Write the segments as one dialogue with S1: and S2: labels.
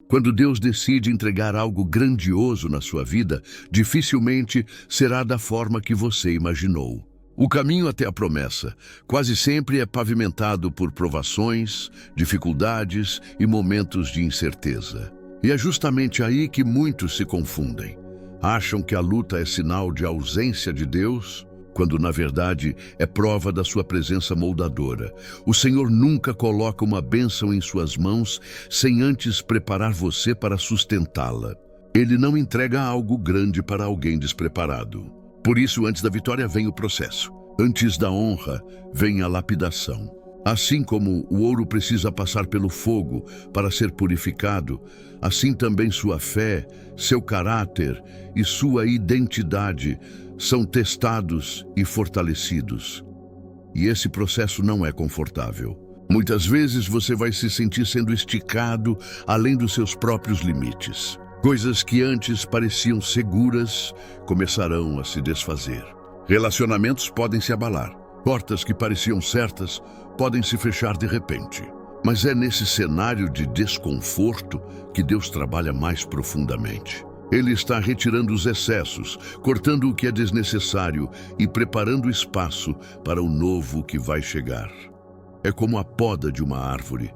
S1: Quando Deus decide entregar algo grandioso na sua vida, dificilmente será da forma que você imaginou. O caminho até a promessa quase sempre é pavimentado por provações, dificuldades e momentos de incerteza. E é justamente aí que muitos se confundem. Acham que a luta é sinal de ausência de Deus, quando na verdade é prova da sua presença moldadora. O Senhor nunca coloca uma bênção em suas mãos sem antes preparar você para sustentá-la. Ele não entrega algo grande para alguém despreparado. Por isso, antes da vitória vem o processo. Antes da honra vem a lapidação. Assim como o ouro precisa passar pelo fogo para ser purificado, assim também sua fé, seu caráter e sua identidade são testados e fortalecidos. E esse processo não é confortável. Muitas vezes você vai se sentir sendo esticado além dos seus próprios limites. Coisas que antes pareciam seguras começarão a se desfazer. Relacionamentos podem se abalar. Portas que pareciam certas podem se fechar de repente. Mas é nesse cenário de desconforto que Deus trabalha mais profundamente. Ele está retirando os excessos, cortando o que é desnecessário e preparando espaço para o novo que vai chegar. É como a poda de uma árvore.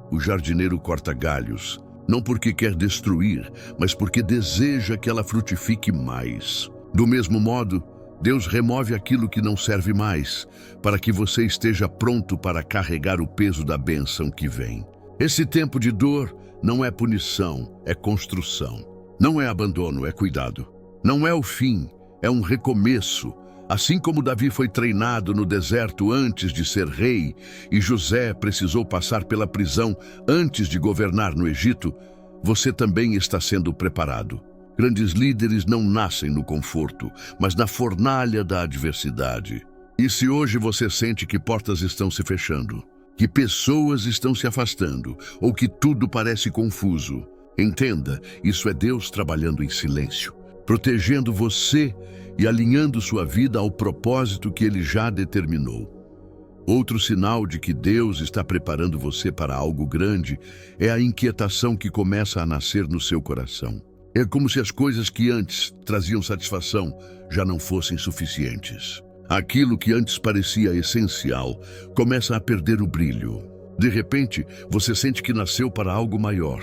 S1: O jardineiro corta galhos, não porque quer destruir, mas porque deseja que ela frutifique mais. Do mesmo modo, Deus remove aquilo que não serve mais, para que você esteja pronto para carregar o peso da bênção que vem. Esse tempo de dor não é punição, é construção. Não é abandono, é cuidado. Não é o fim, é um recomeço. Assim como Davi foi treinado no deserto antes de ser rei e José precisou passar pela prisão antes de governar no Egito, você também está sendo preparado. Grandes líderes não nascem no conforto, mas na fornalha da adversidade. E se hoje você sente que portas estão se fechando, que pessoas estão se afastando ou que tudo parece confuso, entenda, isso é Deus trabalhando em silêncio, protegendo você e alinhando sua vida ao propósito que Ele já determinou. Outro sinal de que Deus está preparando você para algo grande é a inquietação que começa a nascer no seu coração. É como se as coisas que antes traziam satisfação já não fossem suficientes. Aquilo que antes parecia essencial começa a perder o brilho. De repente, você sente que nasceu para algo maior,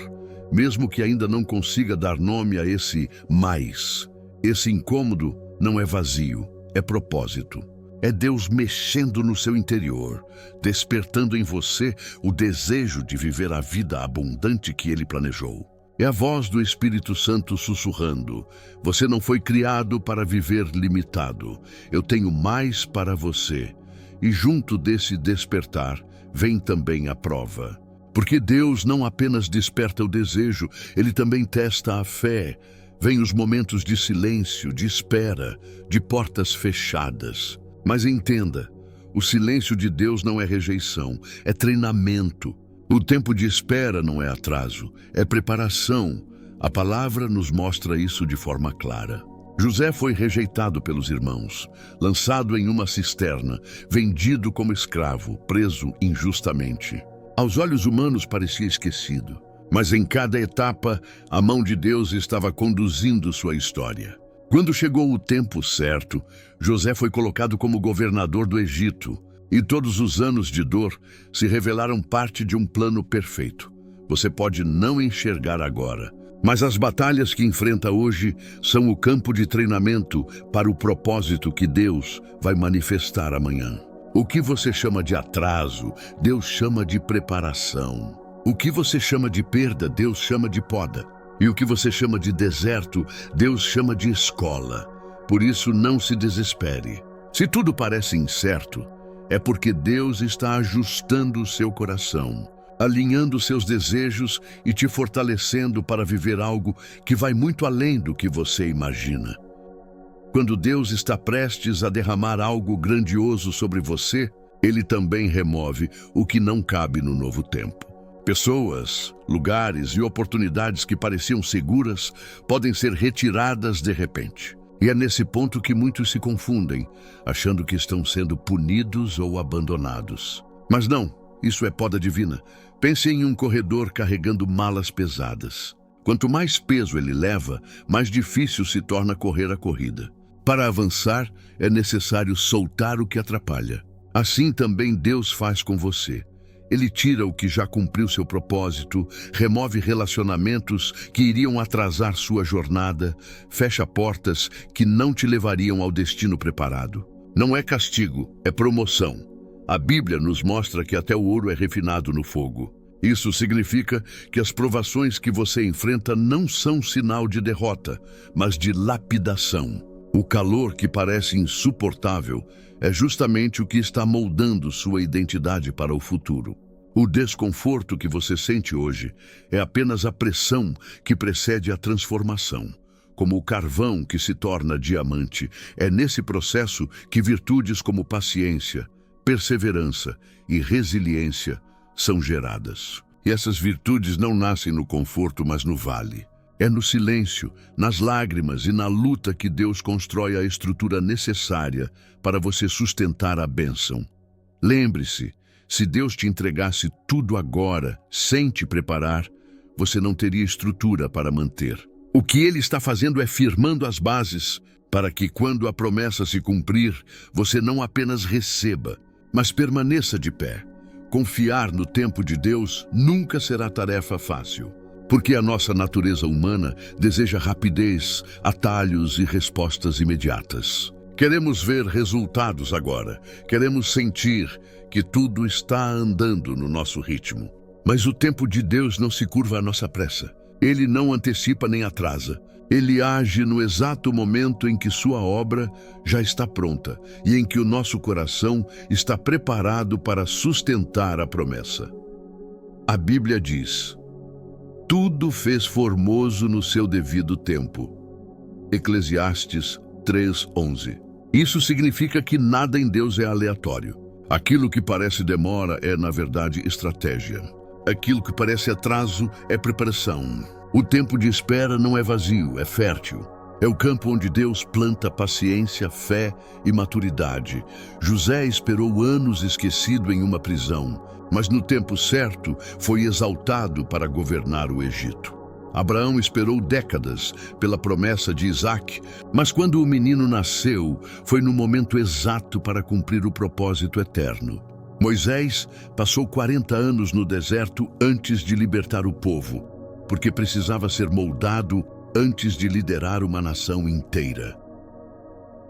S1: mesmo que ainda não consiga dar nome a esse mais. Esse incômodo não é vazio, é propósito. É Deus mexendo no seu interior, despertando em você o desejo de viver a vida abundante que Ele planejou. É a voz do Espírito Santo sussurrando: você não foi criado para viver limitado. Eu tenho mais para você. E junto desse despertar, vem também a prova. Porque Deus não apenas desperta o desejo, Ele também testa a fé. Vêm os momentos de silêncio, de espera, de portas fechadas. Mas entenda, o silêncio de Deus não é rejeição, é treinamento. O tempo de espera não é atraso, é preparação. A palavra nos mostra isso de forma clara. José foi rejeitado pelos irmãos, lançado em uma cisterna, vendido como escravo, preso injustamente. Aos olhos humanos parecia esquecido, mas em cada etapa a mão de Deus estava conduzindo sua história. Quando chegou o tempo certo, José foi colocado como governador do Egito, e todos os anos de dor se revelaram parte de um plano perfeito. Você pode não enxergar agora, mas as batalhas que enfrenta hoje são o campo de treinamento para o propósito que Deus vai manifestar amanhã. O que você chama de atraso, Deus chama de preparação. O que você chama de perda, Deus chama de poda. E o que você chama de deserto, Deus chama de escola. Por isso, não se desespere. Se tudo parece incerto, é porque Deus está ajustando o seu coração, alinhando seus desejos e te fortalecendo para viver algo que vai muito além do que você imagina. Quando Deus está prestes a derramar algo grandioso sobre você, Ele também remove o que não cabe no novo tempo. Pessoas, lugares e oportunidades que pareciam seguras podem ser retiradas de repente. E é nesse ponto que muitos se confundem, achando que estão sendo punidos ou abandonados. Mas não, isso é poda divina. Pense em um corredor carregando malas pesadas. Quanto mais peso ele leva, mais difícil se torna correr a corrida. Para avançar, é necessário soltar o que atrapalha. Assim também Deus faz com você. Ele tira o que já cumpriu seu propósito, remove relacionamentos que iriam atrasar sua jornada, fecha portas que não te levariam ao destino preparado. Não é castigo, é promoção. A Bíblia nos mostra que até o ouro é refinado no fogo. Isso significa que as provações que você enfrenta não são sinal de derrota, mas de lapidação. O calor que parece insuportável é justamente o que está moldando sua identidade para o futuro. O desconforto que você sente hoje é apenas a pressão que precede a transformação. Como o carvão que se torna diamante, é nesse processo que virtudes como paciência, perseverança e resiliência são geradas. E essas virtudes não nascem no conforto, mas no vale. É no silêncio, nas lágrimas e na luta que Deus constrói a estrutura necessária para você sustentar a bênção. Lembre-se, se Deus te entregasse tudo agora, sem te preparar, você não teria estrutura para manter. O que Ele está fazendo é firmando as bases para que, quando a promessa se cumprir, você não apenas receba, mas permaneça de pé. Confiar no tempo de Deus nunca será tarefa fácil. Porque a nossa natureza humana deseja rapidez, atalhos e respostas imediatas. Queremos ver resultados agora. Queremos sentir que tudo está andando no nosso ritmo. Mas o tempo de Deus não se curva à nossa pressa. Ele não antecipa nem atrasa. Ele age no exato momento em que sua obra já está pronta e em que o nosso coração está preparado para sustentar a promessa. A Bíblia diz: tudo fez formoso no seu devido tempo. Eclesiastes 3:11. Isso significa que nada em Deus é aleatório. Aquilo que parece demora é, na verdade, estratégia. Aquilo que parece atraso é preparação. O tempo de espera não é vazio, é fértil. É o campo onde Deus planta paciência, fé e maturidade. José esperou anos esquecido em uma prisão, mas no tempo certo foi exaltado para governar o Egito. Abraão esperou décadas pela promessa de Isaac, mas quando o menino nasceu, foi no momento exato para cumprir o propósito eterno. Moisés passou 40 anos no deserto antes de libertar o povo, porque precisava ser moldado antes de liderar uma nação inteira.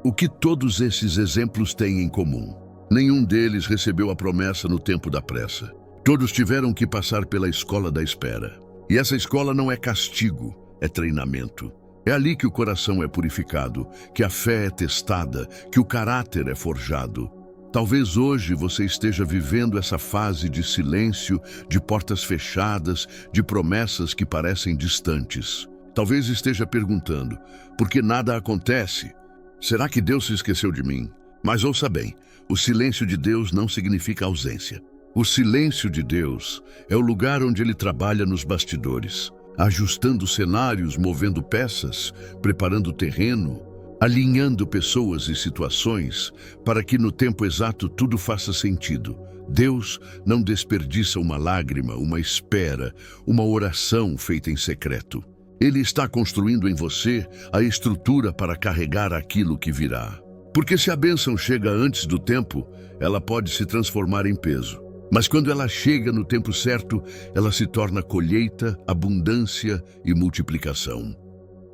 S1: O que todos esses exemplos têm em comum? Nenhum deles recebeu a promessa no tempo da pressa. Todos tiveram que passar pela escola da espera. E essa escola não é castigo, é treinamento. É ali que o coração é purificado, que a fé é testada, que o caráter é forjado. Talvez hoje você esteja vivendo essa fase de silêncio, de portas fechadas, de promessas que parecem distantes. Talvez esteja perguntando, por que nada acontece? Será que Deus se esqueceu de mim? Mas ouça bem, o silêncio de Deus não significa ausência. O silêncio de Deus é o lugar onde Ele trabalha nos bastidores, ajustando cenários, movendo peças, preparando o terreno, alinhando pessoas e situações para que no tempo exato tudo faça sentido. Deus não desperdiça uma lágrima, uma espera, uma oração feita em secreto. Ele está construindo em você a estrutura para carregar aquilo que virá. Porque se a bênção chega antes do tempo, ela pode se transformar em peso. Mas quando ela chega no tempo certo, ela se torna colheita, abundância e multiplicação.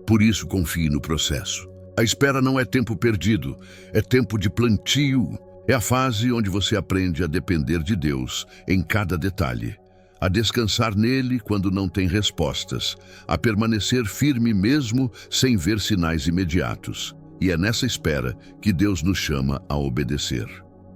S1: Por isso, confie no processo. A espera não é tempo perdido, é tempo de plantio. É a fase onde você aprende a depender de Deus em cada detalhe, a descansar nele quando não tem respostas, a permanecer firme mesmo sem ver sinais imediatos. E é nessa espera que Deus nos chama a obedecer.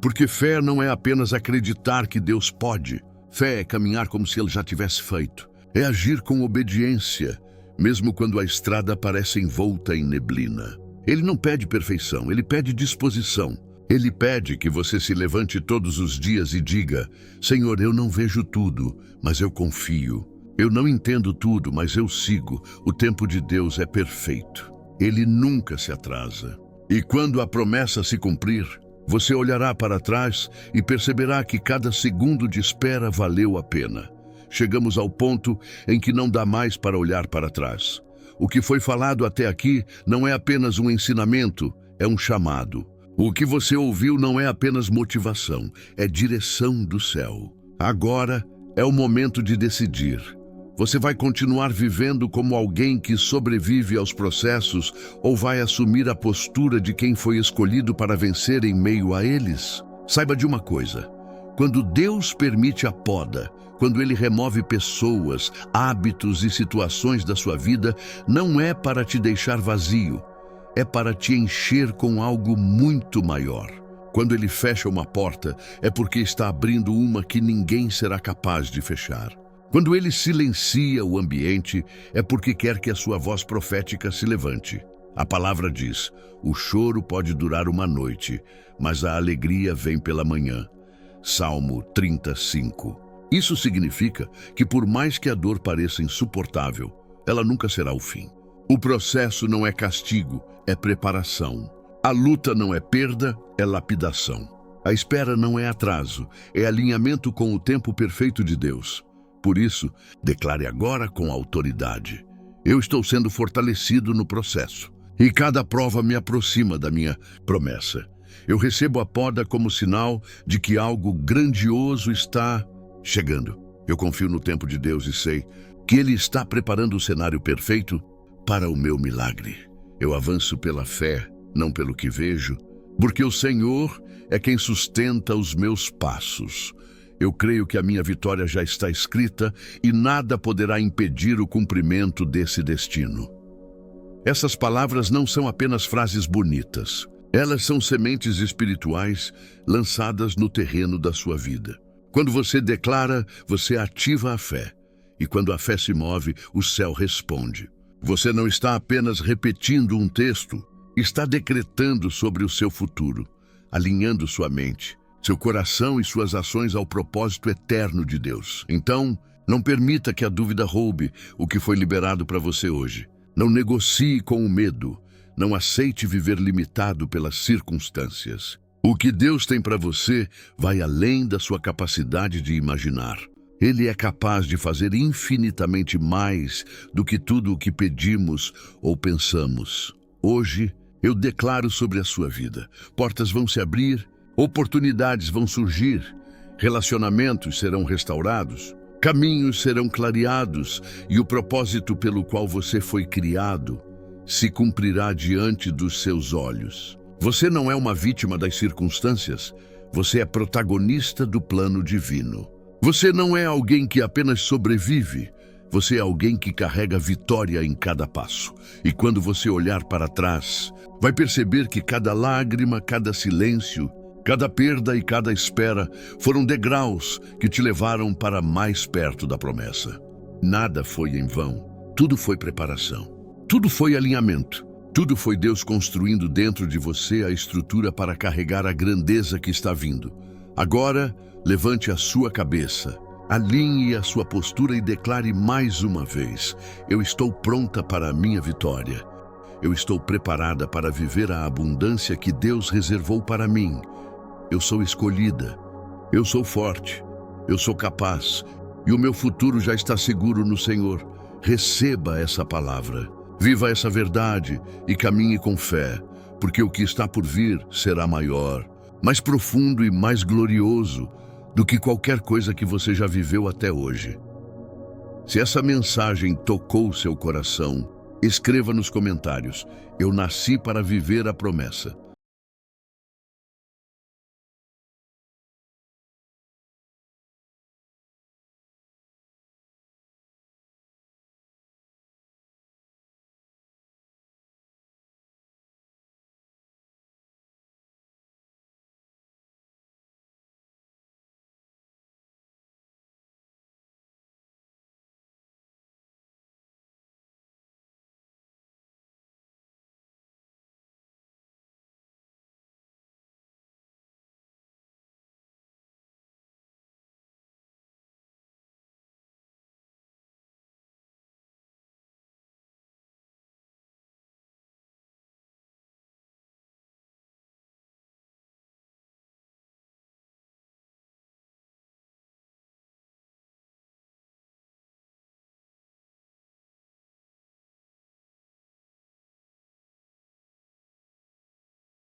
S1: Porque fé não é apenas acreditar que Deus pode. Fé é caminhar como se Ele já tivesse feito. É agir com obediência, mesmo quando a estrada parece envolta em neblina. Ele não pede perfeição, Ele pede disposição. Ele pede que você se levante todos os dias e diga: Senhor, eu não vejo tudo, mas eu confio. Eu não entendo tudo, mas eu sigo. O tempo de Deus é perfeito. Ele nunca se atrasa. E quando a promessa se cumprir, você olhará para trás e perceberá que cada segundo de espera valeu a pena. chegamos ao ponto em que não dá mais para olhar para trás. O que foi falado até aqui não é apenas um ensinamento, é um chamado. O que você ouviu não é apenas motivação, é direção do céu. Agora é o momento de decidir. Você vai continuar vivendo como alguém que sobrevive aos processos ou vai assumir a postura de quem foi escolhido para vencer em meio a eles? Saiba de uma coisa: quando Deus permite a poda, quando Ele remove pessoas, hábitos e situações da sua vida, não é para te deixar vazio, é para te encher com algo muito maior. Quando Ele fecha uma porta, é porque está abrindo uma que ninguém será capaz de fechar. Quando Ele silencia o ambiente, é porque quer que a sua voz profética se levante. A palavra diz: o choro pode durar uma noite, mas a alegria vem pela manhã. Salmo 35. Isso significa que por mais que a dor pareça insuportável, ela nunca será o fim. O processo não é castigo, é preparação. A luta não é perda, é lapidação. A espera não é atraso, é alinhamento com o tempo perfeito de Deus. Por isso, declare agora com autoridade: eu estou sendo fortalecido no processo, e cada prova me aproxima da minha promessa. Eu recebo a poda como sinal de que algo grandioso está chegando. Eu confio no tempo de Deus e sei que Ele está preparando o cenário perfeito para o meu milagre. Eu avanço pela fé, não pelo que vejo, porque o Senhor é quem sustenta os meus passos. Eu creio que a minha vitória já está escrita e nada poderá impedir o cumprimento desse destino. Essas palavras não são apenas frases bonitas. Elas são sementes espirituais lançadas no terreno da sua vida. Quando você declara, você ativa a fé. E quando a fé se move, o céu responde. Você não está apenas repetindo um texto, está decretando sobre o seu futuro, alinhando sua mente, seu coração e suas ações ao propósito eterno de Deus. Então, não permita que a dúvida roube o que foi liberado para você hoje. Não negocie com o medo. Não aceite viver limitado pelas circunstâncias. O que Deus tem para você vai além da sua capacidade de imaginar. Ele é capaz de fazer infinitamente mais do que tudo o que pedimos ou pensamos. Hoje, eu declaro sobre a sua vida: portas vão se abrir, oportunidades vão surgir, relacionamentos serão restaurados, caminhos serão clareados e o propósito pelo qual você foi criado se cumprirá diante dos seus olhos. Você não é uma vítima das circunstâncias, você é protagonista do plano divino. Você não é alguém que apenas sobrevive, você é alguém que carrega vitória em cada passo. E quando você olhar para trás, vai perceber que cada lágrima, cada silêncio, cada perda e cada espera foram degraus que te levaram para mais perto da promessa. Nada foi em vão, tudo foi preparação. Tudo foi alinhamento. Tudo foi Deus construindo dentro de você a estrutura para carregar a grandeza que está vindo. Agora, levante a sua cabeça, alinhe a sua postura e declare mais uma vez: eu estou pronta para a minha vitória. Eu estou preparada para viver a abundância que Deus reservou para mim. Eu sou escolhida. Eu sou forte. Eu sou capaz. E o meu futuro já está seguro no Senhor. Receba essa palavra. Viva essa verdade e caminhe com fé, porque o que está por vir será maior, mais profundo e mais glorioso do que qualquer coisa que você já viveu até hoje. Se essa mensagem tocou seu coração, escreva nos comentários: eu nasci para viver a promessa.